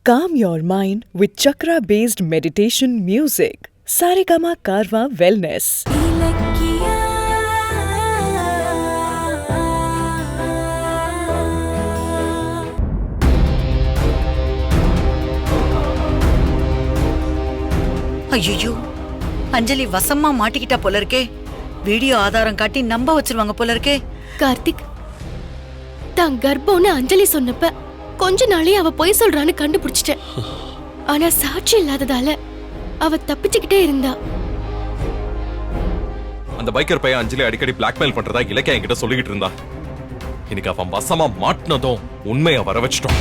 Calm your mind with chakra-based meditation music. Saregama Karwa Wellness. ஐயோ, அஞ்சலி வசமா மாட்டிக்கிட்டா போல இருக்கே. வீடியோ ஆதாரம் காட்டி நம்ப வச்சிருவாங்க போல இருக்கே. கார்த்திக், தான் கர்ப்பம்னு அஞ்சலி சொன்னப்ப கொஞ்ச நாளே அவ பொய் சொல்றான்னு கண்டுபிடிச்சிட்டேன். ஆனா சாட்சி இல்லாததால அவ தப்பிச்சுக்கிட்டே இருந்தா. அந்த பைக்கர் பையன் அஞ்சலி அடிக்கடி பிளாக்மெயில் பண்றதா இலக்கியா என்கிட்ட சொல்லிக்கிட்டு இருந்தா. இன்னைக்கு அவன் வசமா மாட்டினதும் உண்மையை வர வச்சிட்டோம்.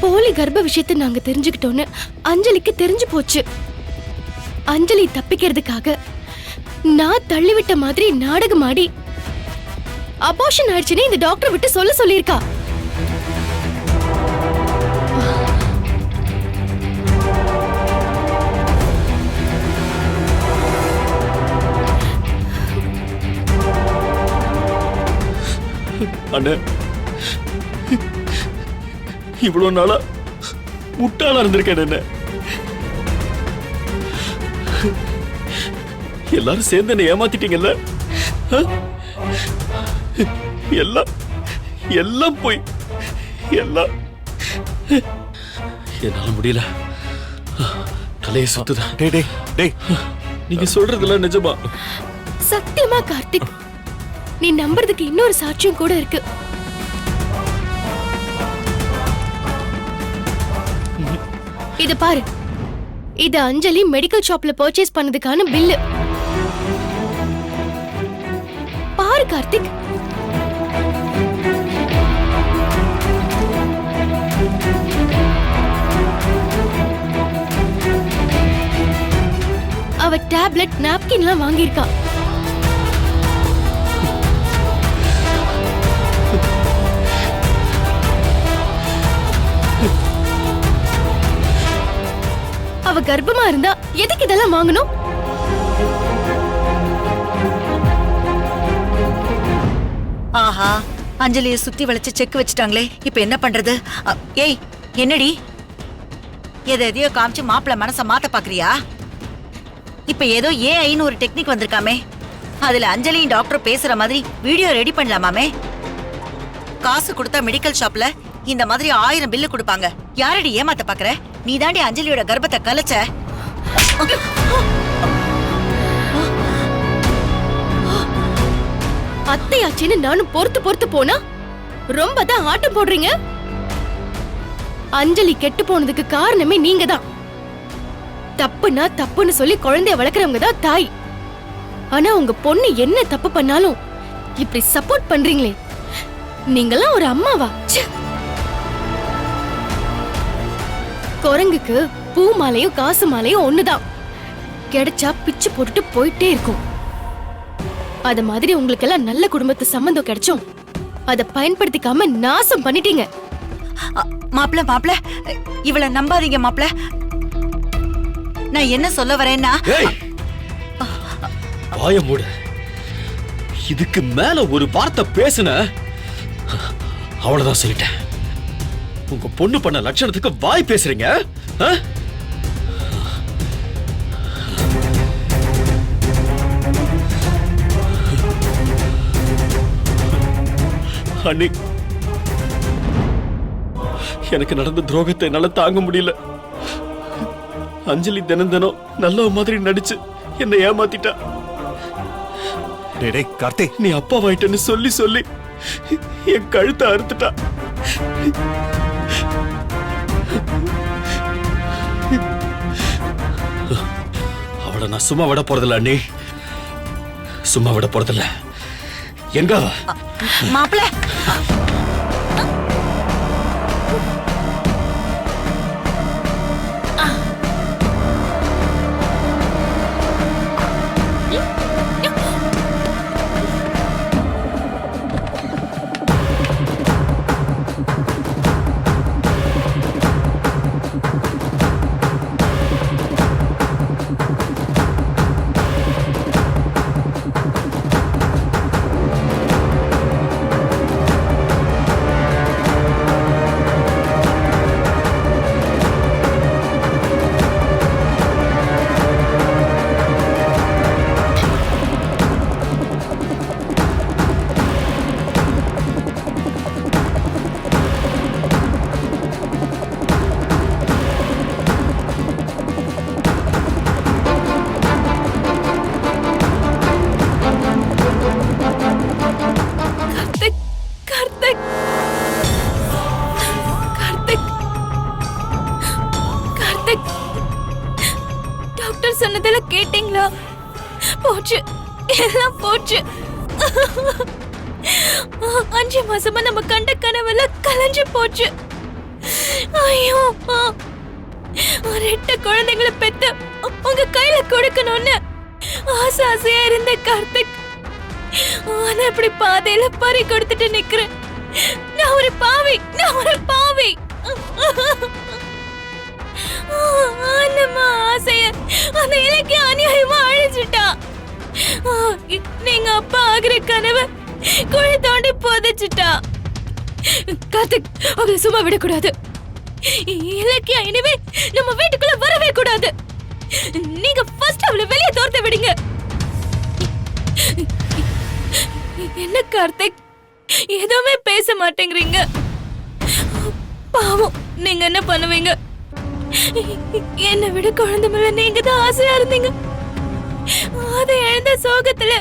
போலி கர்ப்ப விஷயத்தை நாங்க தெரிஞ்சுக்கிட்டோன்னு அஞ்சலிக்கு தெரிஞ்சு போச்சு. அஞ்சலி தப்பிக்கிறதுக்காக நான் தள்ளிவிட்ட மாதிரி நாடகமாடி அபார்ஷன் ஆயிடுச்சுன்னு இந்த டாக்டர் விட்டு சொல்லியிருக்கா. அண்ணே, இவ்வளவு நாளா முட்டாளா இருந்திருக்கேன். என்ன எல்லாரும் சேர்ந்து என்ன ஏமாத்திட்டீங்கல்ல? எல்லாம் எல்லாம் போய் எல்லாம் என்னால முடியல. தலையை சுத்துதா. நீங்க சொல்றதெல்லாம் நிஜமா? சத்தியமா கார்த்திக், நீ நம்புறதுக்கு இன்னொரு சாட்சியம் கூட இருக்கு. இத பாரு, இது அஞ்சலி மெடிக்கல் ஷாப்ல பர்ச்சேஸ் பண்ணதுக்கான பில்லு. பாரு கார்த்திக். அவ டேப்லெட் நாப்கின்லாம் வாங்கியிருக்கா. அவ கர்ப்பமா இருந்தா எதுக்கு இதெல்லாம் வாங்கணும்? ஆஹா, அஞ்சலியை சுத்தி வளைச்சு செக் வச்சுட்டாங்களே. இப்ப என்ன பண்றது? ஏய், என்னடி எதையோ காமிச்சு மாப்பிள்ள மனச மாத்த பாக்குறியா? இப்ப ஏதோ ஏஐன்னு ஒரு டெக்னிக் வந்திருக்காமே, அதுல அஞ்சலியும் டாக்டர் பேசுற மாதிரி வீடியோ ரெடி பண்ணலாமாமே. காசு கொடுத்தா மெடிக்கல் ஷாப்ல இந்த மாதிரி 1000 பில்லு கொடுப்பாங்க. யாரடி ஏமாத்த பாக்குற? நீ தாண்டி அஞ்சலியோட கர்ப்பத்தை கலைச்ச. அத்தையாச்சின்னு நானும் பொறுத்து போனா ரொம்ப தான் ஆட்டம் போடுறீங்க. அஞ்சலி கெட்டு போனதுக்கு காரணமே நீங்க தான். தப்புனா தப்புன்னு சொல்லி குழந்தைய வளர்க்கறவங்க தான் தாய். ஆனா உங்க பொண்ணு என்ன தப்பு பண்ணாலும் இப்படி சப்போர்ட் பண்றீங்களே, நீங்களாம் ஒரு அம்மாவா? குரங்குக்கு பூ மாலையும் காசு மாலையும் ஒண்ணுதான். கிடைச்சா பிச்சு போட்டுட்டு போயிட்டே இருக்கும். அத மாதிரி உங்களுக்கு எல்லாம் நல்ல குடும்பத்து சம்பந்தம் கிடைச்சோம், அத பயன்படுத்திக்காம நாசம் பண்ணிட்டீங்க. மாப்ள இவள நம்பாதீங்க மாப்ள. நான் என்ன சொல்ல வரேன்னா, வாய மூடு. இதுக்கு மேல ஒரு வார்த்தை பேசுன அவ்வளவுதான் சொல்லிட்டேன். உங்க பொண்ணு பண்ண லட்சணத்துக்கு வாய் பேசுறீங்க. அண்ணி, எனக்கு நடந்த துரோகத்தை என்னால தாங்க முடியல. அஞ்சலி தினம் நல்ல மாதிரி நடிச்சு என்னை ஏமாத்திட்டா. கார்த்திக், நீ அப்பாவாயிட்டன்னு சொல்லி என் கழுத்தை அறுத்துட்டா. அவளை நான் சும்மா விட போறதில்ல அண்ணி, சும்மா விட போறதில்ல. எங்க மாப்ள? சொன்னதுல கேட்டீங்களா? போச்சு, எல்லாம் போச்சு. 5 மாசமா நம்ம கண்ட கனவெல்லாம் கலைஞ்சு போச்சு. ஐயோ, 2 குழந்தைங்களை பெத்து உங்க கையில கொடுக்கணும்னு ஆசையா இருந்த கார்த்திக், ஆனா இப்படி பாதையில பறி கொடுத்துட்டு நிக்கிறேன். நான் ஒரு பாவி. அண்ணம்மா ஆசைய அந்த இலக்கிய அநியாயமா அழிச்சிட்டா. நீங்க அப்பா ஆகிற கனவை குழி தோண்டி புதைச்சிட்டா. கார்த்திக், அவளை சும்மா விடக்கூடாது. இலக்கியா இனிமே நம்ம வீட்டுக்குள்ள வரவே கூடாது. நீங்க ஃபர்ஸ்ட் அவளை வெளியே தோர்த்து விடுங்க. என்ன கார்த்திக், எதுவுமே பேச மாட்டேங்கிறீங்க? பாவம், நீங்க என்ன பண்ணுவீங்க? என்னை விட குழந்தை மேல நீங்க தான் ஆசையா இருந்தீங்க. அதை எழுந்த சோகத்துல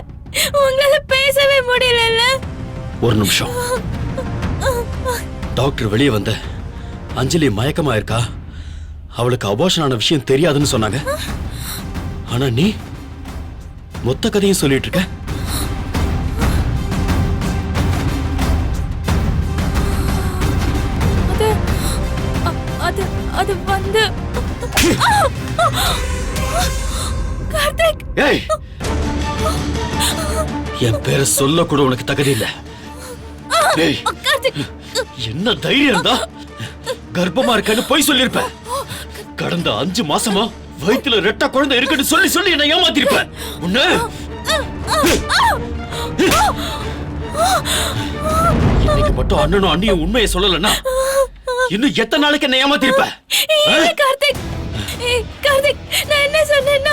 உங்களால பேசவே முடியல. ஒரு நிமிஷம். டாக்டர் வெளியே வந்த அஞ்சலி மயக்கமா இருக்கா, அவளுக்கு அபார்ஷன் ஆன விஷயம் தெரியாதுன்னு சொன்னாங்க. ஆனா நீ மொத்த கதையும் சொல்லிட்டு இருக்க. அது வந்து கார்த்திக், ஏய், என் பேரை சொல்ல கூட உனக்கு தகுதி இல்ல. ஏய், என்ன தைரியம் இருந்தா கர்ப்பமா இருக்கன்னு போய் சொல்லிருப்ப. கடந்த 5 மாசமா வயித்துல 2 குழந்தை இருக்குன்னு சொல்லி சொல்லி என்ன ஏமாத்திருப்ப. உன்ன இன்னைக்கு மட்டும் அண்ணனும் அண்ணியும் உண்மையை சொல்லலன்னா இன்னும் எத்தனை நாளைக்கு என்ன ஏமாத்திருப்ப? கார்த்திக், கார்த்திக், நான் என்ன சொன்னேன்னா,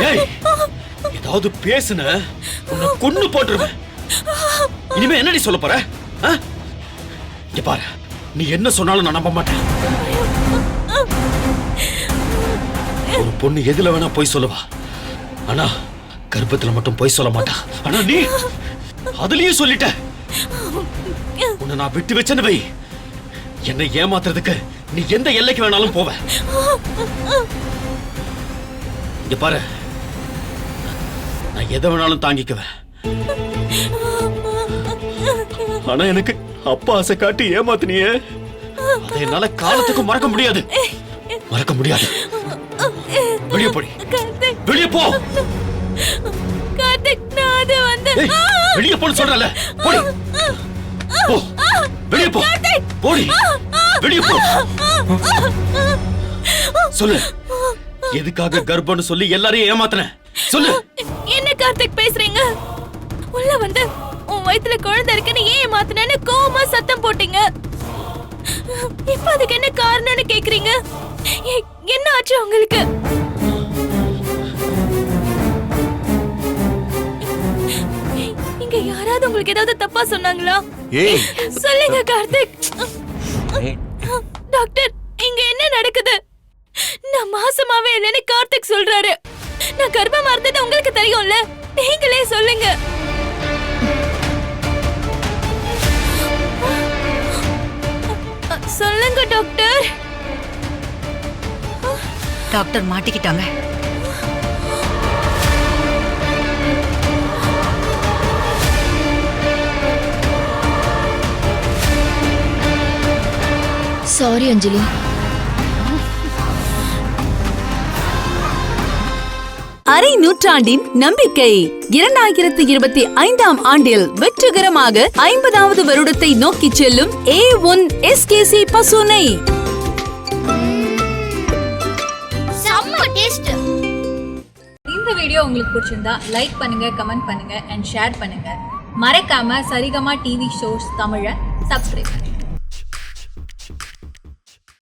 ஏதாவது பேசுன உன்னை கொன்னு போட்டுருவேன். இனிமே என்னடி சொல்ல போற? இங்க பாரு, நீ என்ன சொன்னாலும் நான் நம்ப மாட்டேன். ஒரு பொண்ணு எதுல வேணா போய் சொல்லுவா, ஆனா கர்ப்பத்துல மட்டும் போய் சொல்ல மாட்டா. ஆனா நீ அதுலயும் சொல்லிட்ட. உன்னை நான் விட்டு வச்சேன்னு வை, என்னை ஏமாத்துறதுக்கு நீ எந்த எல்லைக்கு வேணாலும் போவ. இங்க பாரு, நான் எதை வேணாலும் தாங்கிக்குவேன். ஆனா எனக்கு அப்பா ஆசை காட்டி ஏமாத்தினியே, அதை என்னால காலத்துக்கு மறக்க முடியாது. வெளியே போடி, வெளியே போ. கார்த்திக், நான் அது வந்து வெளியே போன்னு சொல்றல. போடி, போ, வெளியே போ. போடி, வெளியே போ. சொல்லு, எதுக்காக கர்ப்பம்னு சொல்லி எல்லாரையும் ஏமாத்துன? சொல்லு. என்ன கார்த்திக் பேசுறீங்க? உள்ள வந்து உன் வயித்துல குழந்தை இருக்குன்னு ஏன் ஏமாத்துனேன்னு கோவமா சத்தம் போட்டீங்க. இப்ப அதுக்கு என்ன காரணம்னு கேக்குறீங்க? என்ன ஆச்சு உங்களுக்கு? இங்க யாராவது உங்களுக்கு ஏதாவது தப்பா சொன்னாங்களா? சொல்லுங்க கார்த்திக். டாக்டர், இங்க என்ன நடக்குது? நான் மாசமாவே இல்லைன்னு கார்த்திக் சொல்றாரு. நான் கர்ப்பமா இருந்தது உங்களுக்கு தெரியும்ல, நீங்களே சொல்லுங்க. சொல்லுங்க டாக்டர். டாக்டர் மாட்டிக்கிட்டாங்க. சாரி அஞ்சலி. அரை நூற்றாண்டின் நம்பிக்கை 2025ஆம் ஆண்டில் வெற்றிகரமாக 50வது வருடத்தை நோக்கி செல்லும் A1 SKC பசுனை. இந்த வீடியோ உங்களுக்கு பிடிச்சிருந்தா லைக் பண்ணுங்க, கமெண்ட் பண்ணுங்க அண்ட் ஷேர் பண்ணுங்க. மறக்காம சரிகமா டிவி ஷோஸ் தமிழை சப்ஸ்கிரைப் பண்ணுங்க.